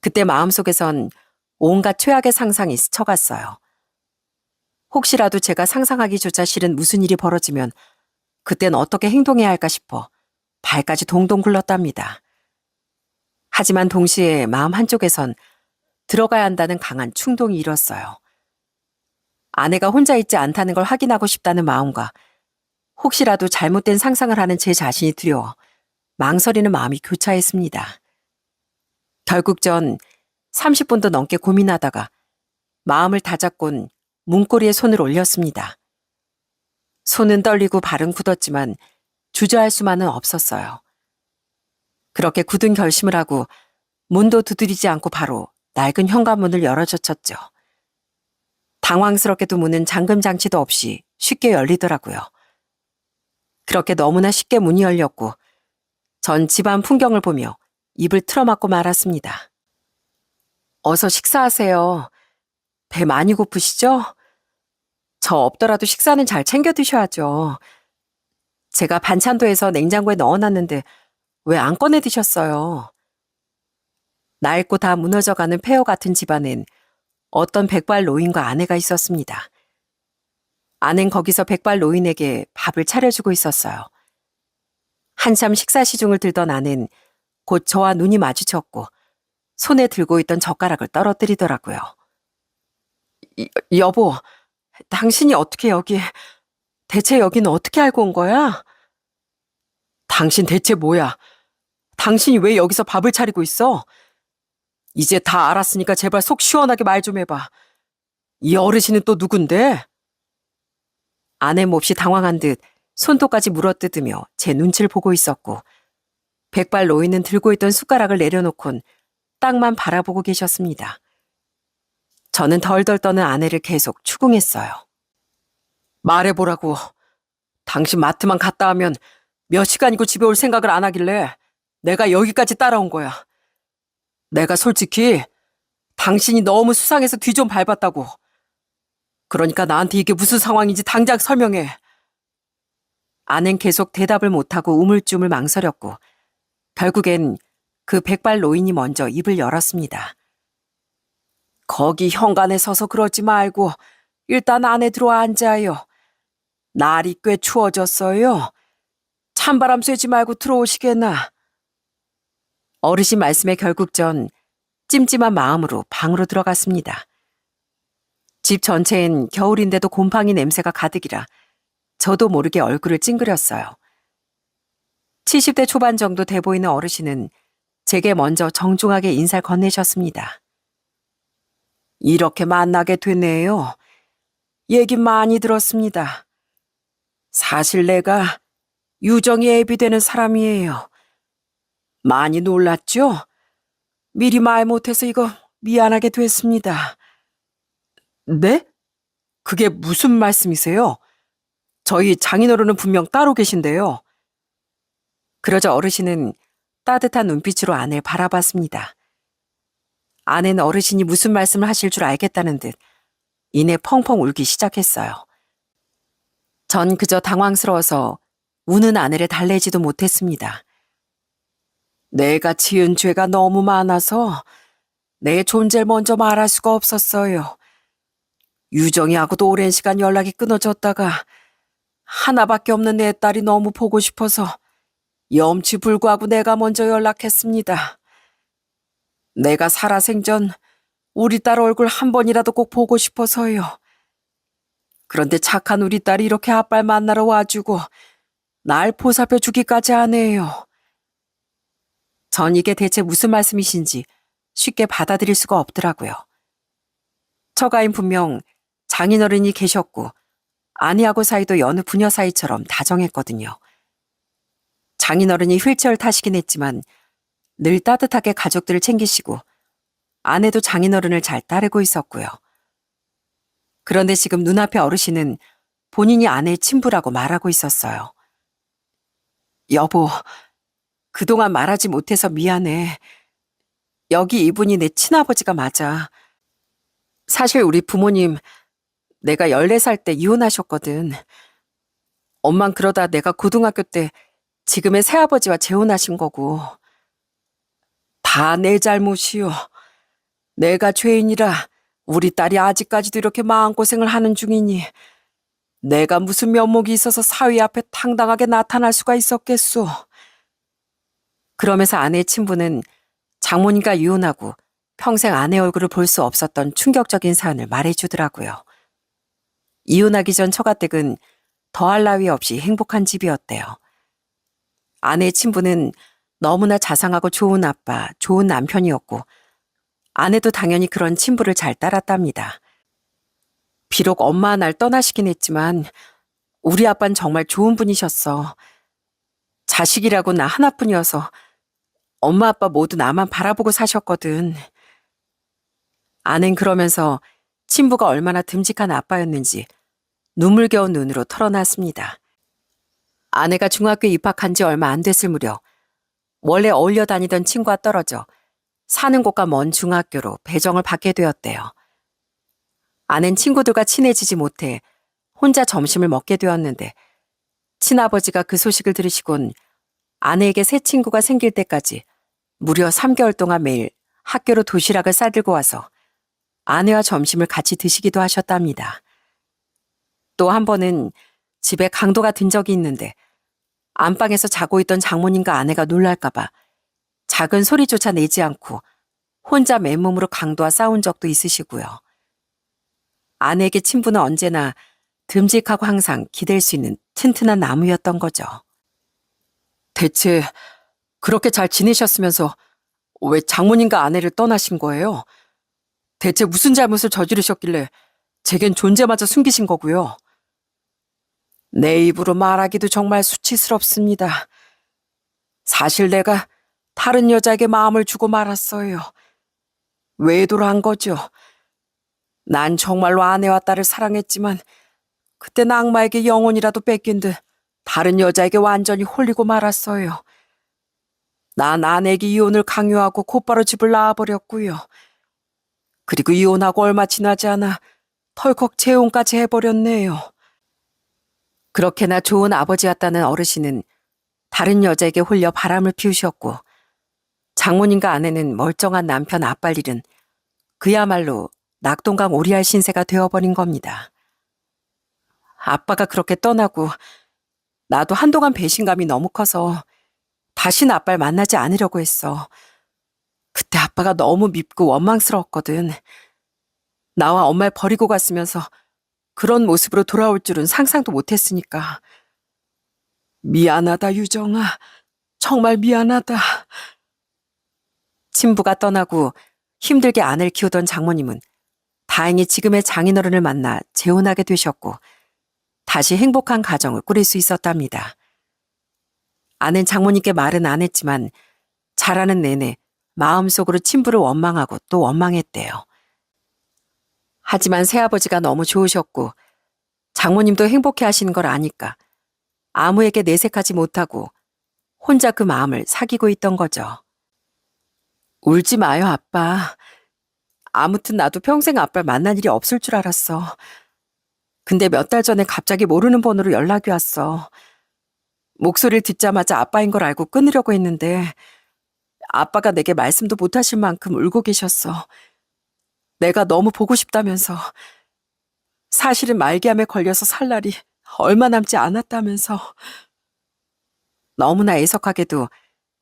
그때 마음속에선 온갖 최악의 상상이 스쳐갔어요. 혹시라도 제가 상상하기조차 싫은 무슨 일이 벌어지면 그땐 어떻게 행동해야 할까 싶어 발까지 동동 굴렀답니다. 하지만 동시에 마음 한쪽에선 들어가야 한다는 강한 충동이 일었어요. 아내가 혼자 있지 않다는 걸 확인하고 싶다는 마음과 혹시라도 잘못된 상상을 하는 제 자신이 두려워 망설이는 마음이 교차했습니다. 결국 전 30분도 넘게 고민하다가 마음을 다잡곤 문고리에 손을 올렸습니다. 손은 떨리고 발은 굳었지만 주저할 수만은 없었어요. 그렇게 굳은 결심을 하고 문도 두드리지 않고 바로 낡은 현관문을 열어젖혔죠. 당황스럽게도 문은 잠금 장치도 없이 쉽게 열리더라고요. 그렇게 너무나 쉽게 문이 열렸고 전 집안 풍경을 보며 입을 틀어막고 말았습니다. 어서 식사하세요. 배 많이 고프시죠? 저 없더라도 식사는 잘 챙겨 드셔야죠. 제가 반찬도 해서 냉장고에 넣어놨는데 왜 안 꺼내 드셨어요? 낡고 다 무너져가는 폐허 같은 집안엔 어떤 백발 노인과 아내가 있었습니다. 아낸 거기서 백발 노인에게 밥을 차려주고 있었어요. 한참 식사 시중을 들던 아낸 곧 저와 눈이 마주쳤고 손에 들고 있던 젓가락을 떨어뜨리더라고요. 여보, 당신이 어떻게 대체 여기는 어떻게 알고 온 거야? 당신 대체 뭐야? 당신이 왜 여기서 밥을 차리고 있어? 이제 다 알았으니까 제발 속 시원하게 말 좀 해봐. 이 어르신은 또 누군데? 아내 몹시 당황한 듯 손톱까지 물어뜯으며 제 눈치를 보고 있었고 백발 노인은 들고 있던 숟가락을 내려놓곤 땅만 바라보고 계셨습니다. 저는 덜덜 떠는 아내를 계속 추궁했어요. 말해보라고. 당신 마트만 갔다 하면 몇 시간이고 집에 올 생각을 안 하길래 내가 여기까지 따라온 거야. 내가 솔직히 당신이 너무 수상해서 뒤 좀 밟았다고. 그러니까 나한테 이게 무슨 상황인지 당장 설명해. 아는 계속 대답을 못하고 우물쭈물 망설였고 결국엔 그 백발 노인이 먼저 입을 열었습니다. 거기 현관에 서서 그러지 말고 일단 안에 들어와 앉아요. 날이 꽤 추워졌어요. 찬바람 쐬지 말고 들어오시겠나. 어르신 말씀에 결국 전 찜찜한 마음으로 방으로 들어갔습니다. 집 전체엔 겨울인데도 곰팡이 냄새가 가득이라 저도 모르게 얼굴을 찡그렸어요. 70대 초반 정도 돼 보이는 어르신은 제게 먼저 정중하게 인사를 건네셨습니다. 이렇게 만나게 되네요. 얘기 많이 들었습니다. 사실 내가 유정이 애비되는 사람이에요. 많이 놀랐죠? 미리 말 못해서 이거 미안하게 됐습니다. 네? 그게 무슨 말씀이세요? 저희 장인어른은 분명 따로 계신데요. 그러자 어르신은 따뜻한 눈빛으로 아내를 바라봤습니다. 아내는 어르신이 무슨 말씀을 하실 줄 알겠다는 듯 이내 펑펑 울기 시작했어요. 전 그저 당황스러워서 우는 아내를 달래지도 못했습니다. 내가 지은 죄가 너무 많아서 내 존재를 먼저 말할 수가 없었어요. 유정이하고도 오랜 시간 연락이 끊어졌다가 하나밖에 없는 내 딸이 너무 보고 싶어서 염치불구하고 내가 먼저 연락했습니다. 내가 살아생전 우리 딸 얼굴 한 번이라도 꼭 보고 싶어서요. 그런데 착한 우리 딸이 이렇게 아빠를 만나러 와주고 날 보살펴 주기까지 하네요. 전 이게 대체 무슨 말씀이신지 쉽게 받아들일 수가 없더라고요. 처가인 분명 장인어른이 계셨고 아내하고 사이도 여느 부녀 사이처럼 다정했거든요. 장인어른이 휠체어를 타시긴 했지만 늘 따뜻하게 가족들을 챙기시고 아내도 장인어른을 잘 따르고 있었고요. 그런데 지금 눈앞의 어르신은 본인이 아내의 친부라고 말하고 있었어요. 여보, 그동안 말하지 못해서 미안해. 여기 이분이 내 친아버지가 맞아. 사실 우리 부모님 내가 14살 때 이혼하셨거든. 엄만 그러다 내가 고등학교 때 지금의 새아버지와 재혼하신 거고. 다 내 잘못이요. 내가 죄인이라 우리 딸이 아직까지도 이렇게 마음고생을 하는 중이니 내가 무슨 면목이 있어서 사위 앞에 당당하게 나타날 수가 있었겠소. 그러면서 아내의 친부는 장모님과 이혼하고 평생 아내 얼굴을 볼 수 없었던 충격적인 사연을 말해주더라고요. 이혼하기 전 처가댁은 더할 나위 없이 행복한 집이었대요. 아내의 친부는 너무나 자상하고 좋은 아빠, 좋은 남편이었고 아내도 당연히 그런 친부를 잘 따랐답니다. 비록 엄마 날 떠나시긴 했지만 우리 아빠는 정말 좋은 분이셨어. 자식이라고 나 하나뿐이어서 엄마 아빠 모두 나만 바라보고 사셨거든. 아낸 그러면서 친부가 얼마나 듬직한 아빠였는지 눈물겨운 눈으로 털어놨습니다. 아내가 중학교에 입학한 지 얼마 안 됐을 무렵 원래 어울려 다니던 친구와 떨어져 사는 곳과 먼 중학교로 배정을 받게 되었대요. 아낸 친구들과 친해지지 못해 혼자 점심을 먹게 되었는데 친아버지가 그 소식을 들으시곤 아내에게 새 친구가 생길 때까지 무려 3개월 동안 매일 학교로 도시락을 싸들고 와서 아내와 점심을 같이 드시기도 하셨답니다. 또 한 번은 집에 강도가 든 적이 있는데 안방에서 자고 있던 장모님과 아내가 놀랄까봐 작은 소리조차 내지 않고 혼자 맨몸으로 강도와 싸운 적도 있으시고요. 아내에게 친부는 언제나 듬직하고 항상 기댈 수 있는 튼튼한 나무였던 거죠. 대체 그렇게 잘 지내셨으면서 왜 장모님과 아내를 떠나신 거예요? 대체 무슨 잘못을 저지르셨길래 제겐 존재마저 숨기신 거고요? 내 입으로 말하기도 정말 수치스럽습니다. 사실 내가 다른 여자에게 마음을 주고 말았어요. 외도를 한 거죠. 난 정말로 아내와 딸을 사랑했지만 그땐 악마에게 영혼이라도 뺏긴 듯 다른 여자에게 완전히 홀리고 말았어요. 난 아내에게 이혼을 강요하고 곧바로 집을 나와버렸고요. 그리고 이혼하고 얼마 지나지 않아 덜컥 재혼까지 해버렸네요. 그렇게나 좋은 아버지였다는 어르신은 다른 여자에게 홀려 바람을 피우셨고 장모님과 아내는 멀쩡한 남편 아빠일 일은 그야말로 낙동강 오리알 신세가 되어버린 겁니다. 아빠가 그렇게 떠나고 나도 한동안 배신감이 너무 커서 다시는 아빠를 만나지 않으려고 했어. 그때 아빠가 너무 밉고 원망스러웠거든. 나와 엄마를 버리고 갔으면서 그런 모습으로 돌아올 줄은 상상도 못했으니까. 미안하다, 유정아. 정말 미안하다. 친부가 떠나고 힘들게 아내를 키우던 장모님은 다행히 지금의 장인어른을 만나 재혼하게 되셨고 다시 행복한 가정을 꾸릴 수 있었답니다. 아는 장모님께 말은 안 했지만 자라는 내내 마음속으로 친부를 원망하고 또 원망했대요. 하지만 새아버지가 너무 좋으셨고 장모님도 행복해 하시는 걸 아니까 아무에게 내색하지 못하고 혼자 그 마음을 사귀고 있던 거죠. 울지 마요, 아빠. 아무튼 나도 평생 아빠를 만날 일이 없을 줄 알았어. 근데 몇 달 전에 갑자기 모르는 번호로 연락이 왔어. 목소리를 듣자마자 아빠인 걸 알고 끊으려고 했는데 아빠가 내게 말씀도 못하실 만큼 울고 계셨어. 내가 너무 보고 싶다면서. 사실은 말기암에 걸려서 살 날이 얼마 남지 않았다면서. 너무나 애석하게도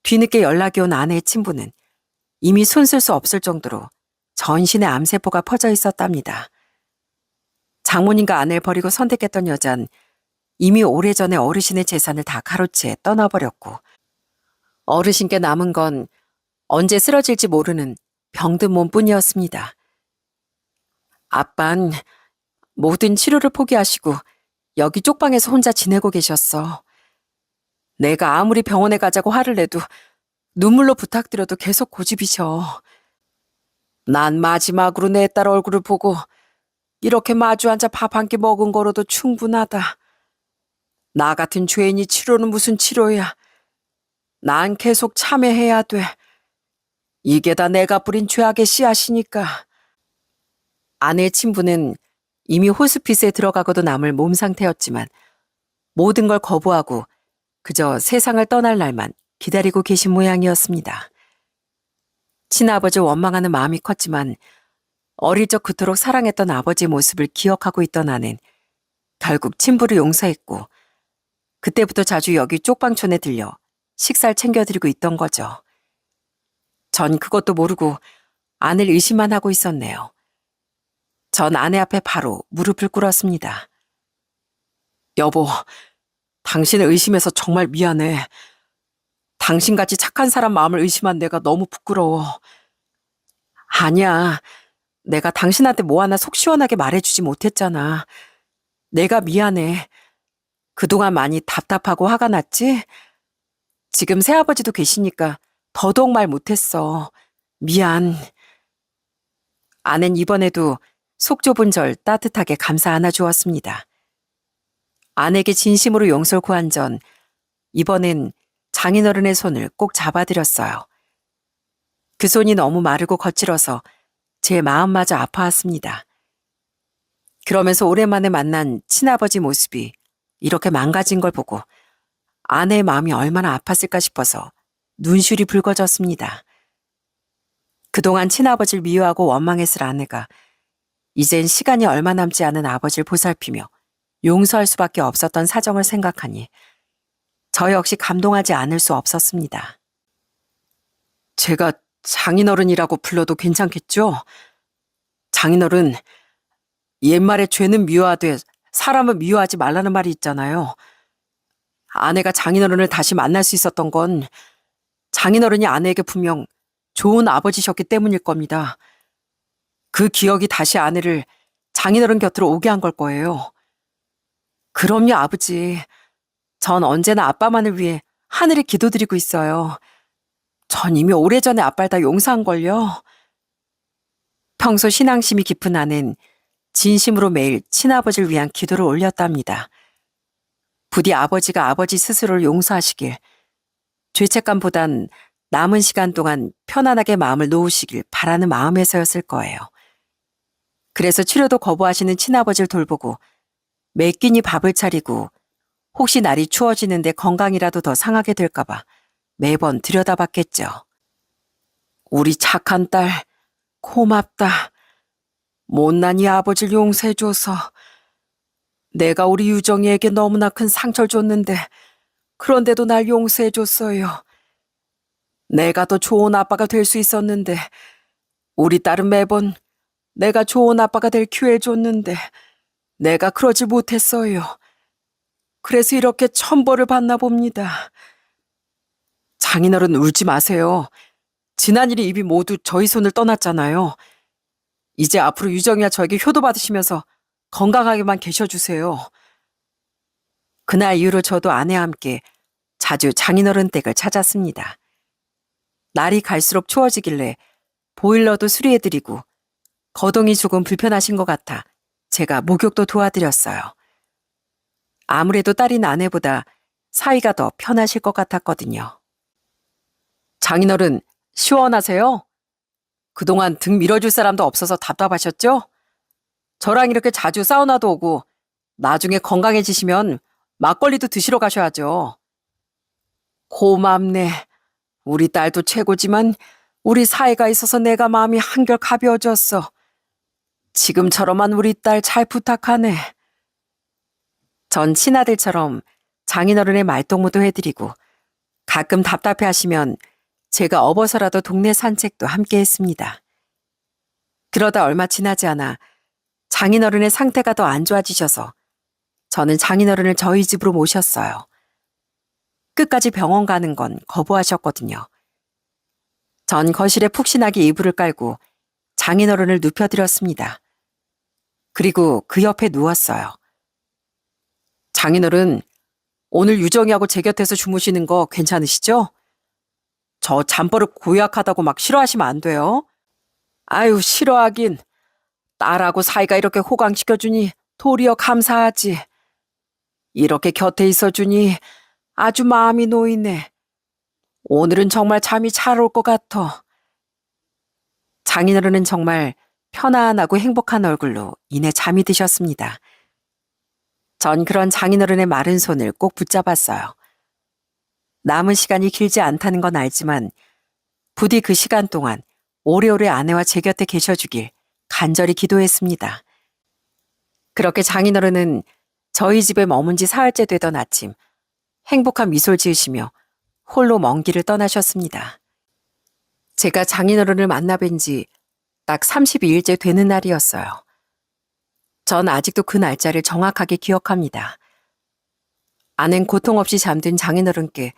뒤늦게 연락이 온 아내의 친부는 이미 손쓸 수 없을 정도로 전신에 암세포가 퍼져 있었답니다. 장모님과 아내를 버리고 선택했던 여잔 이미 오래전에 어르신의 재산을 다 가로채 떠나버렸고 어르신께 남은 건 언제 쓰러질지 모르는 병든 몸뿐이었습니다. 아빤 모든 치료를 포기하시고 여기 쪽방에서 혼자 지내고 계셨어. 내가 아무리 병원에 가자고 화를 내도 눈물로 부탁드려도 계속 고집이셔. 난 마지막으로 내 딸 얼굴을 보고 이렇게 마주 앉아 밥 한 끼 먹은 거로도 충분하다. 나 같은 죄인이 치료는 무슨 치료야. 난 계속 참회해야 돼. 이게 다 내가 뿌린 죄악의 씨앗이니까. 아내의 친부는 이미 호스피스에 들어가고도 남을 몸 상태였지만 모든 걸 거부하고 그저 세상을 떠날 날만 기다리고 계신 모양이었습니다. 친아버지 원망하는 마음이 컸지만 어릴 적 그토록 사랑했던 아버지의 모습을 기억하고 있던 아내는 결국 친부를 용서했고 그때부터 자주 여기 쪽방촌에 들려 식사를 챙겨드리고 있던 거죠. 전 그것도 모르고 아내를 의심만 하고 있었네요. 전 아내 앞에 바로 무릎을 꿇었습니다. 여보, 당신을 의심해서 정말 미안해. 당신같이 착한 사람 마음을 의심한 내가 너무 부끄러워. 아니야. 내가 당신한테 뭐 하나 속 시원하게 말해주지 못했잖아. 내가 미안해. 그동안 많이 답답하고 화가 났지? 지금 새아버지도 계시니까 더더욱 말 못했어. 미안. 아낸 이번에도 속 좁은 절 따뜻하게 감싸 안아주었습니다. 아내에게 진심으로 용서를 구한 전 이번엔 장인어른의 손을 꼭 잡아드렸어요. 그 손이 너무 마르고 거칠어서 제 마음마저 아파왔습니다. 그러면서 오랜만에 만난 친아버지 모습이 이렇게 망가진 걸 보고 아내의 마음이 얼마나 아팠을까 싶어서 눈시울이 붉어졌습니다. 그동안 친아버지를 미워하고 원망했을 아내가 이젠 시간이 얼마 남지 않은 아버지를 보살피며 용서할 수밖에 없었던 사정을 생각하니 저 역시 감동하지 않을 수 없었습니다. 제가 장인어른이라고 불러도 괜찮겠죠? 장인어른, 옛말에 죄는 미워하되 사람은 미워하지 말라는 말이 있잖아요. 아내가 장인어른을 다시 만날 수 있었던 건 장인어른이 아내에게 분명 좋은 아버지셨기 때문일 겁니다. 그 기억이 다시 아내를 장인어른 곁으로 오게 한 걸 거예요. 그럼요, 아버지. 전 언제나 아빠만을 위해 하늘에 기도드리고 있어요. 전 이미 오래전에 아빠를 다 용서한걸요. 평소 신앙심이 깊은 아내는 진심으로 매일 친아버지를 위한 기도를 올렸답니다. 부디 아버지가 아버지 스스로를 용서하시길, 죄책감보단 남은 시간 동안 편안하게 마음을 놓으시길 바라는 마음에서였을 거예요. 그래서 치료도 거부하시는 친아버지를 돌보고 매 끼니 밥을 차리고 혹시 날이 추워지는데 건강이라도 더 상하게 될까봐 매번 들여다봤겠죠. 우리 착한 딸, 고맙다. 못난 이 아버지를 용서해줘서. 내가 우리 유정이에게 너무나 큰 상처를 줬는데 그런데도 날 용서해줬어요. 내가 더 좋은 아빠가 될 수 있었는데 우리 딸은 매번 내가 좋은 아빠가 될 기회를 줬는데 내가 그러지 못했어요. 그래서 이렇게 천벌을 받나 봅니다. 장인어른 울지 마세요. 지난 일이 이미 모두 저희 손을 떠났잖아요. 이제 앞으로 유정이와 저에게 효도받으시면서 건강하게만 계셔주세요. 그날 이후로 저도 아내와 함께 자주 장인어른 댁을 찾았습니다. 날이 갈수록 추워지길래 보일러도 수리해드리고 거동이 조금 불편하신 것 같아 제가 목욕도 도와드렸어요. 아무래도 딸인 아내보다 사이가 더 편하실 것 같았거든요. 장인어른, 시원하세요? 그동안 등 밀어줄 사람도 없어서 답답하셨죠? 저랑 이렇게 자주 사우나도 오고 나중에 건강해지시면 막걸리도 드시러 가셔야죠. 고맙네. 우리 딸도 최고지만 우리 사이가 있어서 내가 마음이 한결 가벼워졌어. 지금처럼만 우리 딸 잘 부탁하네. 전 친아들처럼 장인어른의 말동무도 해드리고 가끔 답답해하시면 제가 업어서라도 동네 산책도 함께 했습니다. 그러다 얼마 지나지 않아 장인어른의 상태가 더 안 좋아지셔서 저는 장인어른을 저희 집으로 모셨어요. 끝까지 병원 가는 건 거부하셨거든요. 전 거실에 푹신하게 이불을 깔고 장인어른을 눕혀드렸습니다. 그리고 그 옆에 누웠어요. 장인어른, 오늘 유정이하고 제 곁에서 주무시는 거 괜찮으시죠? 저 잠버릇 고약하다고 막 싫어하시면 안 돼요. 아유, 싫어하긴. 딸하고 사이가 이렇게 호강시켜주니 도리어 감사하지. 이렇게 곁에 있어주니 아주 마음이 놓이네. 오늘은 정말 잠이 잘 올 것 같아. 장인어른은 정말 편안하고 행복한 얼굴로 이내 잠이 드셨습니다. 전 그런 장인어른의 마른 손을 꼭 붙잡았어요. 남은 시간이 길지 않다는 건 알지만 부디 그 시간 동안 오래오래 아내와 제 곁에 계셔주길 간절히 기도했습니다. 그렇게 장인어른은 저희 집에 머문 지 사흘째 되던 아침 행복한 미소를 지으시며 홀로 먼 길을 떠나셨습니다. 제가 장인어른을 만나 뵌 지 딱 32일째 되는 날이었어요. 전 아직도 그 날짜를 정확하게 기억합니다. 아낸 고통 없이 잠든 장인어른께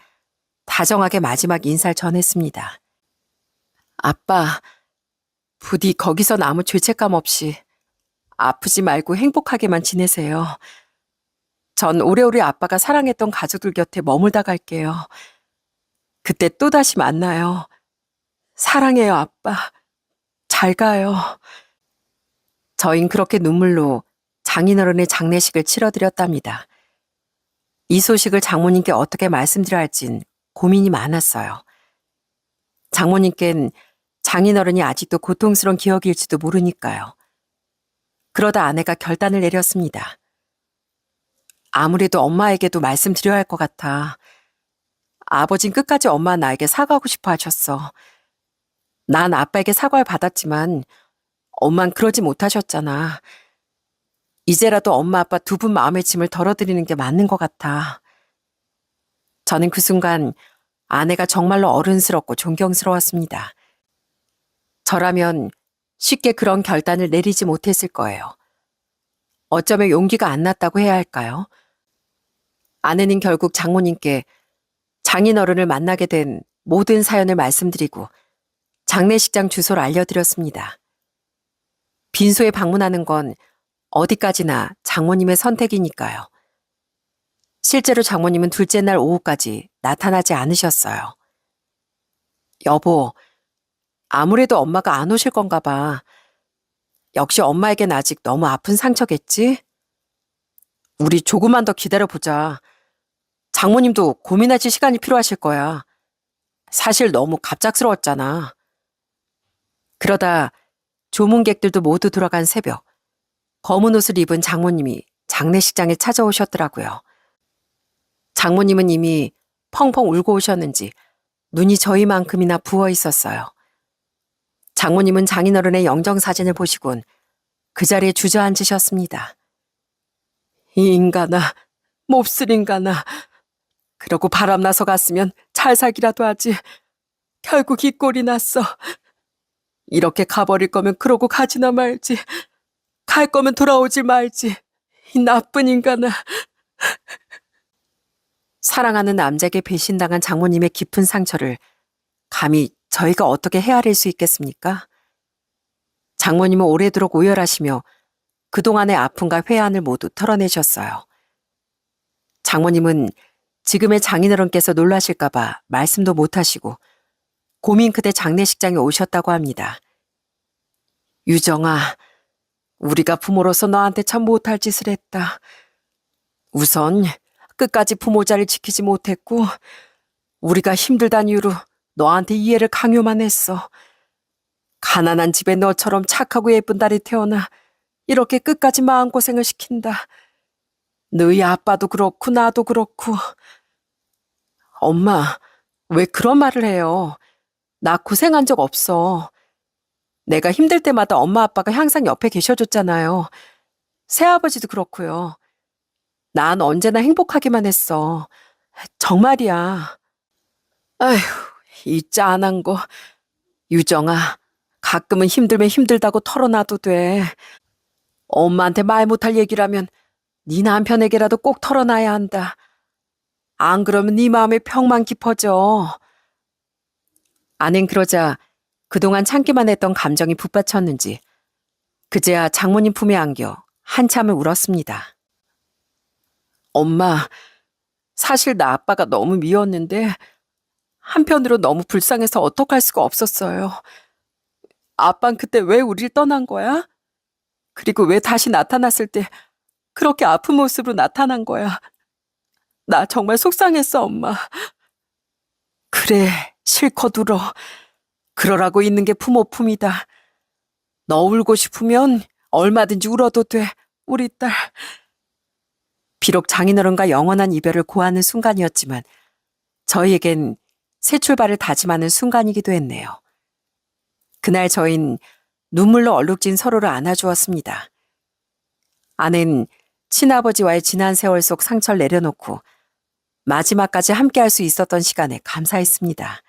다정하게 마지막 인사를 전했습니다. 아빠, 부디 거기선 아무 죄책감 없이 아프지 말고 행복하게만 지내세요. 전 오래오래 아빠가 사랑했던 가족들 곁에 머물다 갈게요. 그때 또다시 만나요. 사랑해요, 아빠. 잘 가요. 저흰 그렇게 눈물로 장인어른의 장례식을 치러드렸답니다. 이 소식을 장모님께 어떻게 말씀드려야 할진 고민이 많았어요. 장모님께는 장인어른이 아직도 고통스러운 기억일지도 모르니까요. 그러다 아내가 결단을 내렸습니다. 아무래도 엄마에게도 말씀드려야 할 것 같아. 아버진 끝까지 엄마 나에게 사과하고 싶어 하셨어. 난 아빠에게 사과를 받았지만 엄만 그러지 못하셨잖아. 이제라도 엄마 아빠 두 분 마음의 짐을 덜어드리는 게 맞는 것 같아. 저는 그 순간 아내가 정말로 어른스럽고 존경스러웠습니다. 저라면 쉽게 그런 결단을 내리지 못했을 거예요. 어쩌면 용기가 안 났다고 해야 할까요? 아내는 결국 장모님께 장인어른을 만나게 된 모든 사연을 말씀드리고 장례식장 주소를 알려드렸습니다. 빈소에 방문하는 건 어디까지나 장모님의 선택이니까요. 실제로 장모님은 둘째 날 오후까지 나타나지 않으셨어요. 여보, 아무래도 엄마가 안 오실 건가 봐. 역시 엄마에겐 아직 너무 아픈 상처겠지? 우리 조금만 더 기다려보자. 장모님도 고민하실 시간이 필요하실 거야. 사실 너무 갑작스러웠잖아. 그러다 조문객들도 모두 들어간 새벽, 검은 옷을 입은 장모님이 장례식장에 찾아오셨더라고요. 장모님은 이미 펑펑 울고 오셨는지 눈이 저희만큼이나 부어 있었어요. 장모님은 장인어른의 영정사진을 보시곤 그 자리에 주저앉으셨습니다. 이 인간아, 몹쓸 인간아. 그러고 바람나서 갔으면 잘 살기라도 하지. 결국 이 꼴이 났어. 이렇게 가버릴 거면 그러고 가지나 말지. 갈 거면 돌아오지 말지. 이 나쁜 인간아. 사랑하는 남자에게 배신당한 장모님의 깊은 상처를 감히 저희가 어떻게 헤아릴 수 있겠습니까? 장모님은 오래도록 오열하시며 그동안의 아픔과 회한을 모두 털어내셨어요. 장모님은 지금의 장인어른께서 놀라실까봐 말씀도 못하시고 고민 끝에 장례식장에 오셨다고 합니다. 유정아, 우리가 부모로서 너한테 참 못할 짓을 했다. 우선 끝까지 부모 자리를 지키지 못했고 우리가 힘들단 이유로 너한테 이해를 강요만 했어. 가난한 집에 너처럼 착하고 예쁜 딸이 태어나 이렇게 끝까지 마음고생을 시킨다. 너희 아빠도 그렇고 나도 그렇고. 엄마, 왜 그런 말을 해요? 나 고생한 적 없어. 내가 힘들 때마다 엄마 아빠가 항상 옆에 계셔줬잖아요. 새아버지도 그렇고요. 난 언제나 행복하기만 했어. 정말이야. 아휴, 이 짠한 거. 유정아, 가끔은 힘들면 힘들다고 털어놔도 돼. 엄마한테 말 못할 얘기라면 네 남편에게라도 꼭 털어놔야 한다. 안 그러면 네 마음에 벽만 깊어져. 아낸 그러자 그동안 참기만 했던 감정이 북받쳤는지 그제야 장모님 품에 안겨 한참을 울었습니다. 엄마, 사실 나 아빠가 너무 미웠는데 한편으로 너무 불쌍해서 어떡할 수가 없었어요. 아빤 그때 왜 우릴 떠난 거야? 그리고 왜 다시 나타났을 때 그렇게 아픈 모습으로 나타난 거야? 나 정말 속상했어, 엄마. 그래, 실컷 울어. 그러라고 있는 게 부모 품이다. 너 울고 싶으면 얼마든지 울어도 돼, 우리 딸. 비록 장인어른과 영원한 이별을 고하는 순간이었지만 저희에겐 새 출발을 다짐하는 순간이기도 했네요. 그날 저흰 눈물로 얼룩진 서로를 안아주었습니다. 아낸 친아버지와의 지난 세월 속 상처를 내려놓고 마지막까지 함께할 수 있었던 시간에 감사했습니다.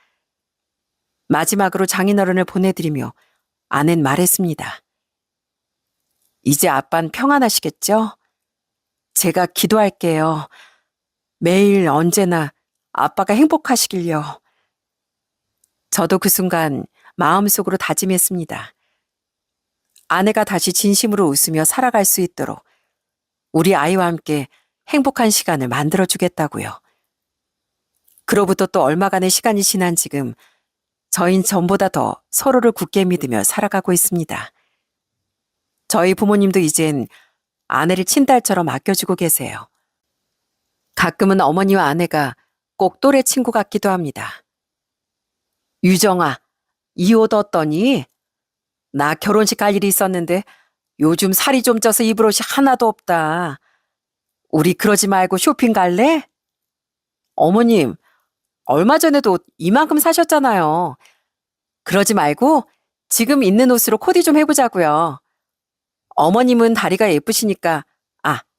마지막으로 장인어른을 보내드리며 아낸 말했습니다. 이제 아빤 평안하시겠죠? 제가 기도할게요. 매일 언제나 아빠가 행복하시길요. 저도 그 순간 마음속으로 다짐했습니다. 아내가 다시 진심으로 웃으며 살아갈 수 있도록 우리 아이와 함께 행복한 시간을 만들어주겠다고요. 그로부터 또 얼마간의 시간이 지난 지금 저흰 전보다 더 서로를 굳게 믿으며 살아가고 있습니다. 저희 부모님도 이젠 아내를 친딸처럼 아껴주고 계세요. 가끔은 어머니와 아내가 꼭 또래 친구 같기도 합니다. 유정아, 이 옷 어떠니? 나 결혼식 갈 일이 있었는데 요즘 살이 좀 쪄서 입을 옷이 하나도 없다. 우리 그러지 말고 쇼핑 갈래? 어머님, 얼마 전에도 이만큼 사셨잖아요. 그러지 말고 지금 있는 옷으로 코디 좀 해보자고요. 어머님은 다리가 예쁘시니까,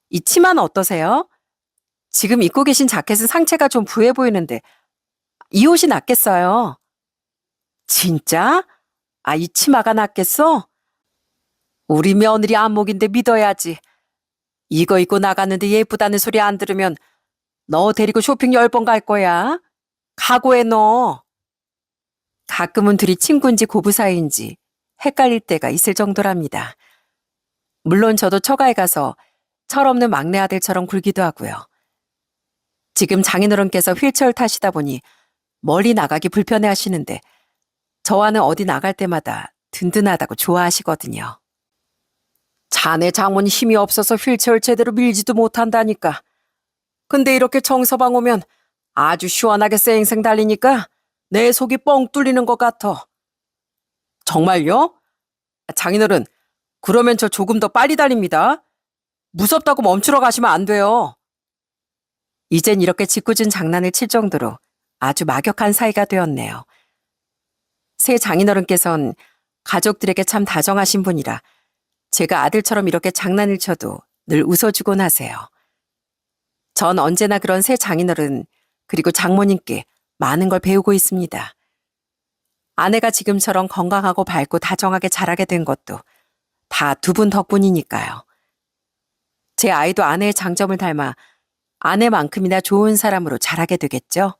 이 치마는 어떠세요? 지금 입고 계신 자켓은 상체가 좀 부해 보이는데 이 옷이 낫겠어요. 진짜? 이 치마가 낫겠어? 우리 며느리 안목인데 믿어야지. 이거 입고 나갔는데 예쁘다는 소리 안 들으면 너 데리고 쇼핑 10번 갈 거야. 각오해 너. 가끔은 둘이 친구인지 고부 사이인지 헷갈릴 때가 있을 정도랍니다. 물론 저도 처가에 가서 철없는 막내 아들처럼 굴기도 하고요. 지금 장인어른께서 휠체어를 타시다 보니 멀리 나가기 불편해 하시는데 저와는 어디 나갈 때마다 든든하다고 좋아하시거든요. 자네 장모는 힘이 없어서 휠체어를 제대로 밀지도 못한다니까. 근데 이렇게 정서방 오면 아주 시원하게 쌩쌩 달리니까 내 속이 뻥 뚫리는 것 같아. 정말요? 장인어른, 그러면 저 조금 더 빨리 달립니다. 무섭다고 멈추러 가시면 안 돼요. 이젠 이렇게 짓궂은 장난을 칠 정도로 아주 막역한 사이가 되었네요. 새 장인어른께선 가족들에게 참 다정하신 분이라 제가 아들처럼 이렇게 장난을 쳐도 늘 웃어주곤 하세요. 전 언제나 그런 새 장인어른 그리고 장모님께 많은 걸 배우고 있습니다. 아내가 지금처럼 건강하고 밝고 다정하게 자라게 된 것도 다 두 분 덕분이니까요. 제 아이도 아내의 장점을 닮아 아내만큼이나 좋은 사람으로 자라게 되겠죠?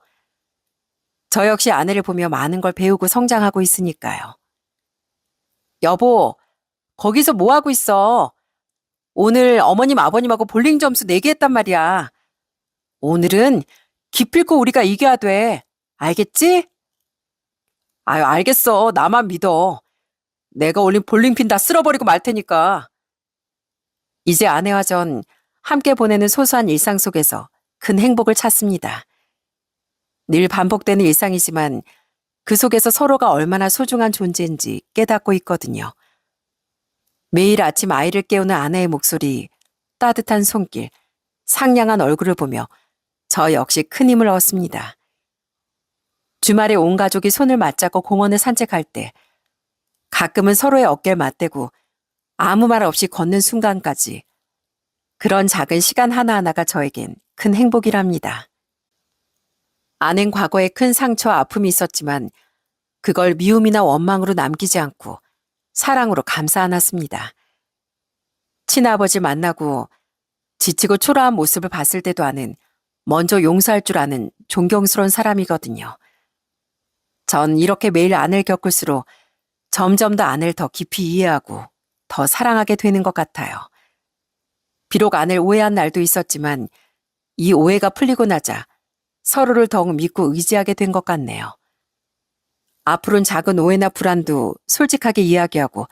저 역시 아내를 보며 많은 걸 배우고 성장하고 있으니까요. 여보, 거기서 뭐 하고 있어? 오늘 어머님 아버님하고 볼링 점수 내기했단 말이야. 오늘은 기필코 우리가 이겨야 돼. 알겠지? 알겠어. 나만 믿어. 내가 올린 볼링핀 다 쓸어버리고 말 테니까. 이제 아내와 전 함께 보내는 소소한 일상 속에서 큰 행복을 찾습니다. 늘 반복되는 일상이지만 그 속에서 서로가 얼마나 소중한 존재인지 깨닫고 있거든요. 매일 아침 아이를 깨우는 아내의 목소리, 따뜻한 손길, 상냥한 얼굴을 보며 저 역시 큰 힘을 얻습니다. 주말에 온 가족이 손을 맞잡고 공원을 산책할 때 가끔은 서로의 어깨를 맞대고 아무 말 없이 걷는 순간까지 그런 작은 시간 하나하나가 저에겐 큰 행복이랍니다. 아낸 과거에 큰 상처와 아픔이 있었지만 그걸 미움이나 원망으로 남기지 않고 사랑으로 감싸 안았습니다. 친아버지 만나고 지치고 초라한 모습을 봤을 때도 아는 먼저 용서할 줄 아는 존경스러운 사람이거든요. 전 이렇게 매일 아내를 겪을수록 점점 더 아내를 더 깊이 이해하고 더 사랑하게 되는 것 같아요. 비록 아내를 오해한 날도 있었지만 이 오해가 풀리고 나자 서로를 더욱 믿고 의지하게 된 것 같네요. 앞으로는 작은 오해나 불안도 솔직하게 이야기하고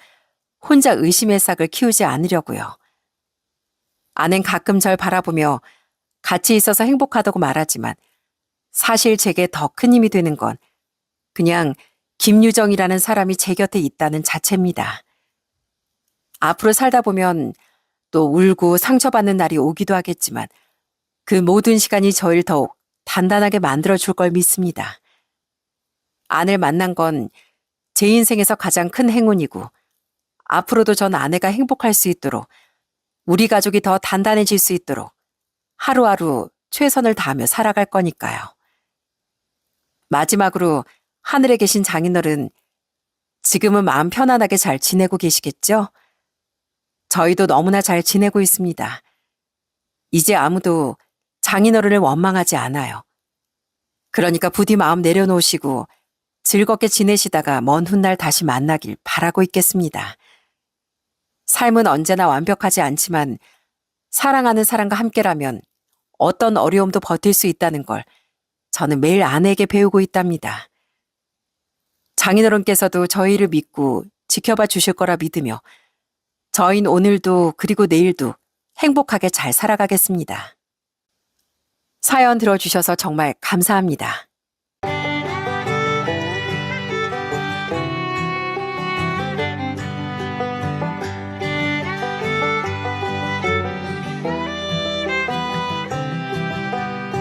혼자 의심의 싹을 키우지 않으려고요. 아낸 가끔 절 바라보며 같이 있어서 행복하다고 말하지만 사실 제게 더 큰 힘이 되는 건 그냥 김유정이라는 사람이 제 곁에 있다는 자체입니다. 앞으로 살다 보면 또 울고 상처받는 날이 오기도 하겠지만 그 모든 시간이 저를 더욱 단단하게 만들어줄 걸 믿습니다. 아내를 만난 건 제 인생에서 가장 큰 행운이고 앞으로도 전 아내가 행복할 수 있도록 우리 가족이 더 단단해질 수 있도록 하루하루 최선을 다하며 살아갈 거니까요. 마지막으로 하늘에 계신 장인어른, 지금은 마음 편안하게 잘 지내고 계시겠죠? 저희도 너무나 잘 지내고 있습니다. 이제 아무도 장인어른을 원망하지 않아요. 그러니까 부디 마음 내려놓으시고 즐겁게 지내시다가 먼 훗날 다시 만나길 바라고 있겠습니다. 삶은 언제나 완벽하지 않지만 사랑하는 사람과 함께라면 어떤 어려움도 버틸 수 있다는 걸 저는 매일 아내에게 배우고 있답니다. 장인어른께서도 저희를 믿고 지켜봐 주실 거라 믿으며 저흰 오늘도 그리고 내일도 행복하게 잘 살아가겠습니다. 사연 들어주셔서 정말 감사합니다.